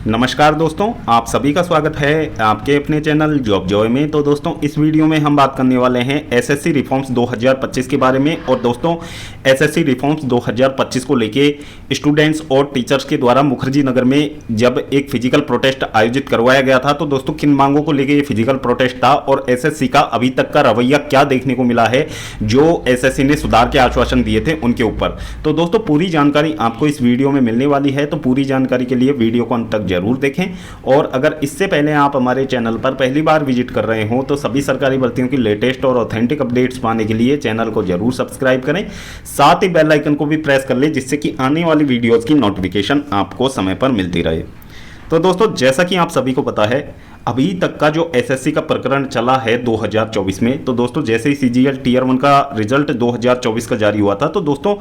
नमस्कार दोस्तों, आप सभी का स्वागत है आपके अपने चैनल जॉब जॉय में। तो दोस्तों, इस वीडियो में हम बात करने वाले हैं एसएससी रिफॉर्म्स 2025 के बारे में। और दोस्तों, एसएससी रिफॉर्म्स 2025 को लेके स्टूडेंट्स और टीचर्स के द्वारा मुखर्जी नगर में जब एक फिजिकल प्रोटेस्ट आयोजित करवाया गया था, तो दोस्तों किन मांगों को लेके ये फिजिकल प्रोटेस्ट था और एसएससी का अभी तक का रवैया क्या देखने को मिला है, जो एसएससी ने सुधार के आश्वासन दिए थे उनके ऊपर। तो दोस्तों, पूरी जानकारी आपको इस वीडियो में मिलने वाली है, तो पूरी जानकारी के लिए वीडियो को अंत तक जरूर देखें। और अगर इससे पहले आप हमारे चैनल पर पहली बार विजिट कर रहे हो तो सभी सरकारी भर्तियों की लेटेस्ट और ऑथेंटिक अपडेट्स पाने के लिए चैनल को जरूर सब्सक्राइब करें, साथ ही बेल आइकन को भी प्रेस कर लें, जिससे कि आने वाली वीडियोस की नोटिफिकेशन आपको समय पर मिलती रहे। तो दोस्तों, जैसा कि आप सभी को पता है, अभी तक का जो एसएससी का प्रकरण चला है 2024 में, तो दोस्तों जैसे ही सीजीएल टीयर 1 का रिजल्ट 2024 का जारी हुआ था, तो दोस्तों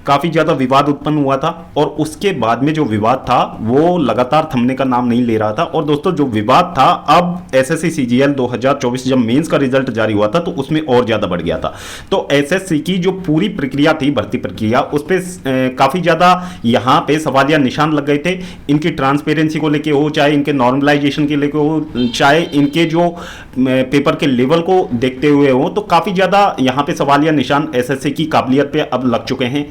काफ़ी ज़्यादा विवाद उत्पन्न हुआ था। और उसके बाद में जो विवाद था वो लगातार थमने का नाम नहीं ले रहा था। और दोस्तों, जो विवाद था अब एसएससी सीजीएल 2024 जब मेंस का रिजल्ट जारी हुआ था, तो उसमें और ज़्यादा बढ़ गया था। तो एसएससी की जो पूरी प्रक्रिया थी, भर्ती प्रक्रिया, उस पर काफ़ी ज़्यादा यहाँ पे सवालिया निशान लग गए थे। इनकी ट्रांसपेरेंसी को लेके हो, चाहे इनके नॉर्मलाइजेशन के लेके हो, चाहे इनके जो पेपर के लेवल को देखते हुए हो, तो काफ़ी ज़्यादा यहाँ पे सवालिया निशान एसएससी की काबिलियत पे अब लग चुके हैं।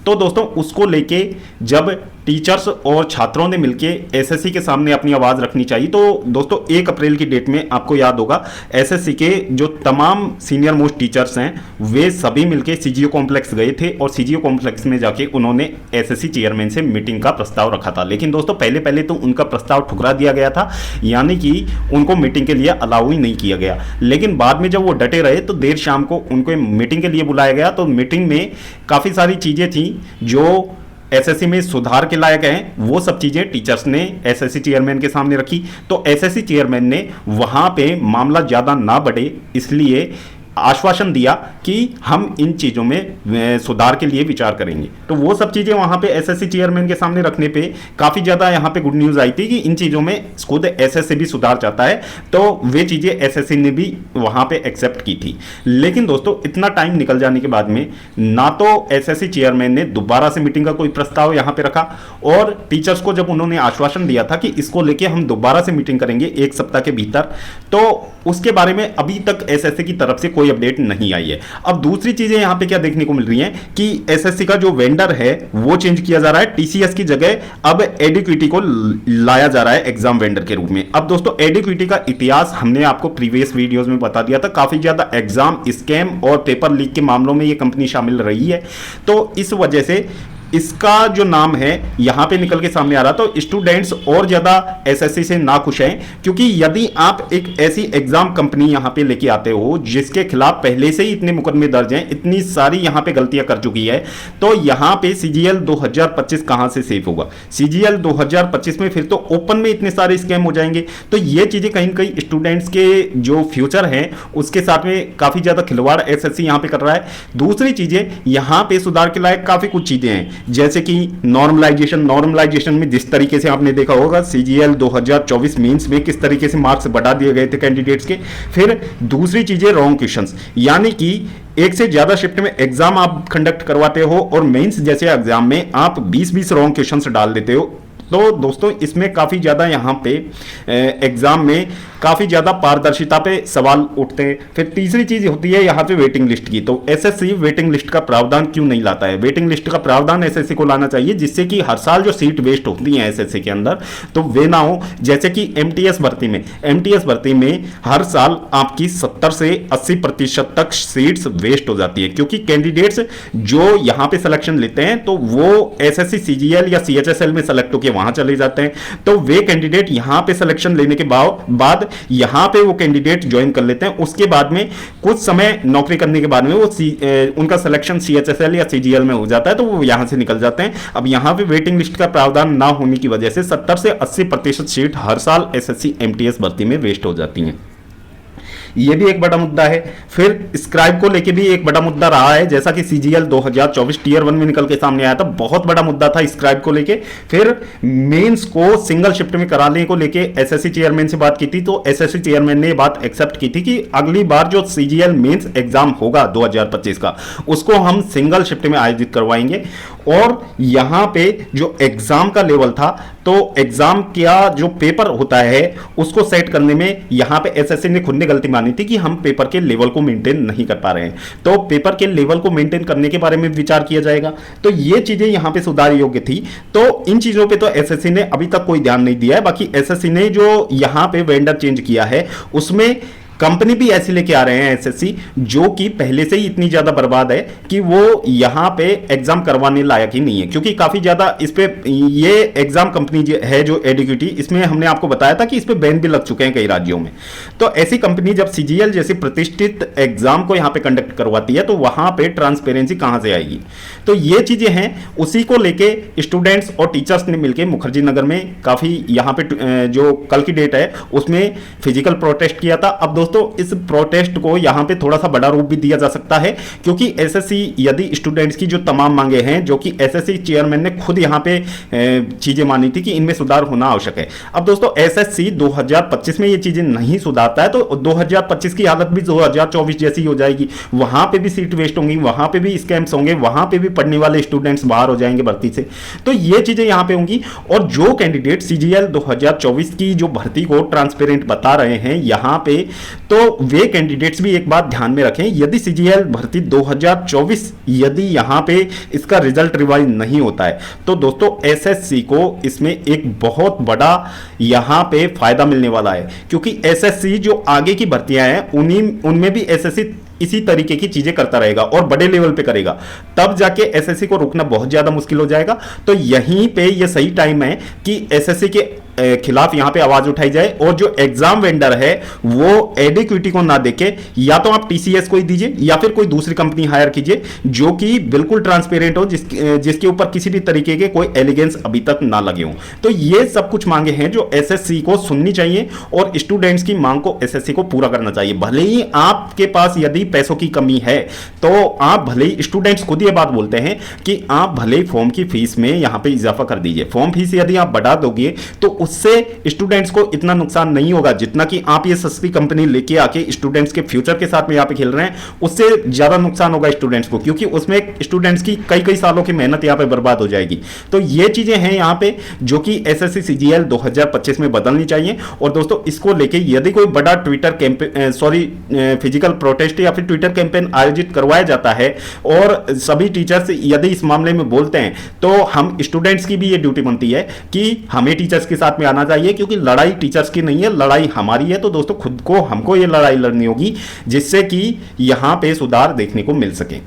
तो दोस्तों, उसको लेके जब टीचर्स और छात्रों ने मिलकर एसएससी के सामने अपनी आवाज़ रखनी चाहिए, तो दोस्तों 1 अप्रैल की डेट में आपको याद होगा एसएससी के जो तमाम सीनियर मोस्ट टीचर्स हैं वे सभी मिलकर सीजीओ कॉम्प्लेक्स गए थे और सीजीओ कॉम्प्लेक्स में जाके उन्होंने एसएससी चेयरमैन से मीटिंग का प्रस्ताव रखा था। लेकिन दोस्तों, पहले तो उनका प्रस्ताव ठुकरा दिया गया था, यानी कि उनको मीटिंग के लिए अलाउ ही नहीं किया गया। लेकिन बाद में जब वो डटे रहे तो देर शाम को उनको मीटिंग के लिए बुलाया गया। तो मीटिंग में काफ़ी सारी चीज़ें थी जो एसएससी में सुधार के लायक हैं, वो सब चीज़ें टीचर्स ने एसएससी चेयरमैन के सामने रखी। तो एसएससी चेयरमैन ने वहाँ पे मामला ज़्यादा ना बढ़े इसलिए आश्वासन दिया कि हम इन चीज़ों में सुधार के लिए विचार करेंगे। तो वो सब चीज़ें वहाँ पे एसएससी चेयरमैन के सामने रखने पे काफ़ी ज़्यादा यहाँ पे गुड न्यूज़ आई थी कि इन चीज़ों में खुद एसएससी भी सुधार चाहता है। तो वे चीज़ें एसएससी ने भी वहाँ पे एक्सेप्ट की थी। लेकिन दोस्तों, इतना टाइम निकल जाने के बाद में ना तो एसएससी चेयरमैन ने दोबारा से मीटिंग का कोई प्रस्ताव यहाँ पे रखा, और टीचर्स को जब उन्होंने आश्वासन दिया था कि इसको लेके हम दोबारा से मीटिंग करेंगे 1 सप्ताह के भीतर, तो उसके बारे में अभी तक एसएससी की तरफ से कोई अपडेट नहीं आई है। अब दूसरी चीजें यहां पे क्या देखने को मिल रही हैं कि एसएससी का जो वेंडर है वो चेंज किया जा रहा है। टीसीएस की जगह अब एडिक्विटी को लाया जा रहा है एग्जाम वेंडर के रूप में। अब दोस्तों, एडिक्विटी का इतिहास हमने आपको प्रीवियस वीडियोस में बता दिया था। काफी ज्यादा एग्जाम स्कैम और पेपर लीक के मामलों में ये कंपनी शामिल रही है। तो इस वजह से इसका जो नाम है यहाँ पे निकल के सामने आ रहा। तो स्टूडेंट्स और ज़्यादा एसएससी से नाखुश हैं, क्योंकि यदि आप एक ऐसी एग्जाम कंपनी यहाँ पे लेके आते हो जिसके खिलाफ पहले से ही इतने मुकदमे दर्ज हैं, इतनी सारी यहाँ पे गलतियां कर चुकी है, तो यहाँ पे सीजीएल 2025 कहाँ से सेफ होगा? सीजीएल 2025 में फिर तो ओपन में इतने सारे स्कैम हो जाएंगे। तो ये चीज़ें कहीं ना कहीं स्टूडेंट्स के जो फ्यूचर हैं उसके साथ में काफ़ी ज़्यादा खिलवाड़ एसएससी यहाँ पे कर रहा है। दूसरी चीज़ें, यहाँ पे सुधार के लायक काफ़ी कुछ चीज़ें हैं, जैसे कि नॉर्मलाइजेशन में जिस तरीके से आपने देखा होगा सीजीएल 2024 मेंस में किस तरीके से मार्क्स बढ़ा दिए गए थे कैंडिडेट्स के। फिर दूसरी चीजें रॉन्ग क्वेश्चंस, यानी कि 1 से ज्यादा शिफ्ट में एग्जाम आप कंडक्ट करवाते हो और मेंस जैसे एग्जाम में आप 20-20 रॉन्ग क्वेश्चंस डाल देते हो। तो दोस्तों, इसमें काफ़ी ज़्यादा यहाँ पे एग्ज़ाम में काफ़ी ज़्यादा पारदर्शिता पे सवाल उठते हैं। फिर तीसरी चीज़ होती है यहाँ पे वेटिंग लिस्ट की। तो एसएससी वेटिंग लिस्ट का प्रावधान क्यों नहीं लाता है? वेटिंग लिस्ट का प्रावधान एसएससी को लाना चाहिए, जिससे कि हर साल जो सीट वेस्ट होती हैं एसएससी के अंदर, तो वे ना हो। जैसे कि एमटीएस भर्ती में हर साल आपकी 70 से 80% तक सीट्स वेस्ट हो जाती है, क्योंकि कैंडिडेट्स जो यहाँ पे सिलेक्शन लेते हैं तो वो एसएससी सीजीएल या सीएचएसएल में सेलेक्ट होकर वहां चले जाते हैं। तो वे कैंडिडेट यहां पे सिलेक्शन लेने के बाद यहां पे वो कैंडिडेट ज्वाइन कर लेते हैं। उसके बाद में कुछ समय नौकरी करने के बाद में वो उनका सिलेक्शन सीएचएसएल या सीजीएल में हो जाता है, तो वो यहां से निकल जाते हैं। अब यहां पे वेटिंग लिस्ट का प्रावधान ना होने की वजह से 70 से 80% सीट हर साल एसएससी एमटीएस भर्ती में वेस्ट हो जाती हैं। ये भी एक बड़ा मुद्दा है। फिर स्क्राइब को लेके भी एक बड़ा मुद्दा रहा है, जैसा कि सीजीएल 2024 टीयर 1 में निकल के सामने आया था, बहुत बड़ा मुद्दा था स्क्राइब को लेके। फिर मेंस को सिंगल शिफ्ट में कराने को लेके एसएससी चेयरमैन से बात की थी, तो एसएससी चेयरमैन ने बात एक्सेप्ट की थी कि अगली बार जो सीजीएल मेंस एग्जाम होगा 2025 का, उसको हम सिंगल शिफ्ट में आयोजित करवाएंगे। और यहां पे जो एग्जाम का लेवल था तो एग्जाम का जो पेपर होता है उसको सेट करने में यहां पे एसएससी ने खुद ने गलती मानी थी कि हम पेपर के लेवल को मेंटेन नहीं कर पा रहे हैं, तो पेपर के लेवल को मेंटेन करने के बारे में विचार किया जाएगा। तो ये चीजें यहां पे सुधार योग्य थी। तो इन चीजों पे तो एसएससी ने अभी तक कोई ध्यान नहीं दिया है। बाकी एसएससी ने जो यहां पे वेंडर चेंज किया है उसमें कंपनी भी ऐसी लेके आ रहे हैं एसएससी जो कि पहले से ही इतनी ज्यादा बर्बाद है कि वो यहां पे एग्जाम करवाने लायक ही नहीं है, क्योंकि काफी ज्यादा इस पे ये एग्जाम कंपनी है जो एडुकेटी, इसमें हमने आपको बताया था कि इस पे बैन भी लग चुके हैं कई राज्यों में। तो ऐसी कंपनी जब सीजीएल जैसी प्रतिष्ठित एग्जाम को यहां पे कंडक्ट करवाती है तो वहां पे ट्रांसपेरेंसी कहां से आएगी। तो ये चीजें हैं, उसी को लेके स्टूडेंट्स और टीचर्स ने मिलकर मुखर्जी नगर में काफी यहां पे जो कल की डेट है उसमें फिजिकल प्रोटेस्ट किया था। अब दोस्तों इस प्रोटेस्ट को यहां पे थोड़ा सा बड़ा रूप भी दिया जा सकता है, क्योंकि एसएससी यदि स्टूडेंट्स की जो तमाम मांगे हैं जो कि एसएससी चेयरमैन ने खुद यहां पे चीजें मानी थी कि इनमें सुधार होना आवश्यक है। अब दोस्तों एसएससी 2025 में ये चीजें नहीं सुधारता है तो 2025 की हालत भी 2024 जैसी हो जाएगी। वहां पे भी सीट वेस्ट होंगी, वहां पे भी स्कैम्स होंगे, वहां पे भी पढ़ने वाले स्टूडेंट्स बाहर हो जाएंगे भर्ती से। तो ये चीजें यहां पे होंगी। और जो कैंडिडेट सीजीएल 2024 की जो भर्ती को ट्रांसपेरेंट बता रहे हैं यहां पे, तो वे कैंडिडेट्स भी एक बात ध्यान में रखें, यदि सीजीएल भर्ती 2024 यदि यहां पे इसका रिजल्ट रिवाइज नहीं होता है तो दोस्तों एसएससी को इसमें एक बहुत बड़ा यहां पे फायदा मिलने वाला है, क्योंकि एसएससी जो आगे की भर्तियां हैं उनमें भी एसएससी इसी तरीके की चीजें करता रहेगा और बड़े लेवल पे करेगा, तब जाके एसएससी को रोकना बहुत ज्यादा मुश्किल हो जाएगा। तो यहीं पे ये सही टाइम है कि एसएससी के खिलाफ यहां पे आवाज उठाई जाए और जो एग्जाम वेंडर है वो एडिक्विटी को ना देके या तो आप टीसीएस को ही दीजिए या फिर कोई दूसरी कंपनी हायर कीजिए जो कि बिल्कुल ट्रांसपेरेंट हो, जिसके ऊपर किसी भी तरीके के कोई एलिगेंस अभी तक ना लगे हों। तो ये सब कुछ मांगे हैं जो एसएससी को सुननी चाहिए और स्टूडेंट्स की मांग को एसएससी को पूरा करना चाहिए। भले ही आपके पास यदि पैसों की कमी है तो आप भले ही, स्टूडेंट्स खुद ये बात बोलते हैं कि आप भले ही फॉर्म की फीस में यहां पे इजाफा कर दीजिए, फॉर्म फीस यदि आप बढ़ा दोगे तो उससे स्टूडेंट्स को इतना नुकसान नहीं होगा जितना कि आप ये सस्ती कंपनी लेके आके स्टूडेंट्स के फ्यूचर के साथ में यहां पे खेल रहे हैं, उससे ज्यादा नुकसान होगा स्टूडेंट्स को, क्योंकि उसमें स्टूडेंट्स की कई सालों की मेहनत यहां पे बर्बाद हो जाएगी। तो ये चीजें हैं यहां पे जो कि एसएससी सीजीएल 2025 में बदलनी चाहिए। और दोस्तों इसको लेके यदि कोई बड़ा ट्विटर कैंपेन फिजिकल प्रोटेस्ट या फिर ट्विटर कैंपेन आयोजित करवाया जाता है और सभी टीचर्स यदि इस मामले में बोलते हैं तो हम स्टूडेंट्स की भी ये ड्यूटी बनती है कि हमें टीचर्स के साथ में आना चाहिए, क्योंकि लड़ाई टीचर्स की नहीं है, लड़ाई हमारी है। तो दोस्तों खुद को हमको ये लड़ाई लड़नी होगी जिससे कि यहां पे सुधार देखने को मिल सके।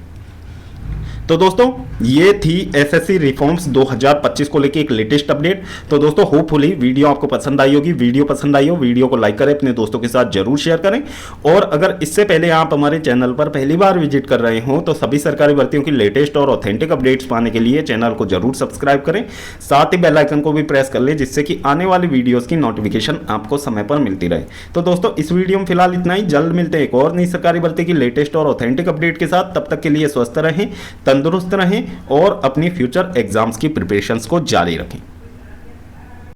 तो दोस्तों ये थी एसएससी रिफॉर्म्स 2025 को लेके एक लेटेस्ट अपडेट। तो दोस्तों होपफुली वीडियो आपको पसंद आई होगी। वीडियो पसंद आई हो वीडियो को लाइक करें, अपने दोस्तों के साथ जरूर शेयर करें। और अगर इससे पहले आप हमारे चैनल पर पहली बार विजिट कर रहे हो तो सभी सरकारी भर्तियों की लेटेस्ट और ऑथेंटिक अपडेट्स पाने के लिए चैनल को जरूर सब्सक्राइब करें, साथ ही बेल आइकन को भी प्रेस कर लें जिससे कि आने वाली वीडियोस की नोटिफिकेशन आपको समय पर मिलती रहे। तो दोस्तों इस वीडियो में फिलहाल इतना ही, जल्द मिलते हैं एक और नई सरकारी भर्ती की लेटेस्ट और ऑथेंटिक अपडेट के साथ। तब तक के लिए स्वस्थ रहें, तंदुरुस्त रहें और अपनी फ्यूचर एग्जाम्स की प्रिपरेशंस को जारी रखें।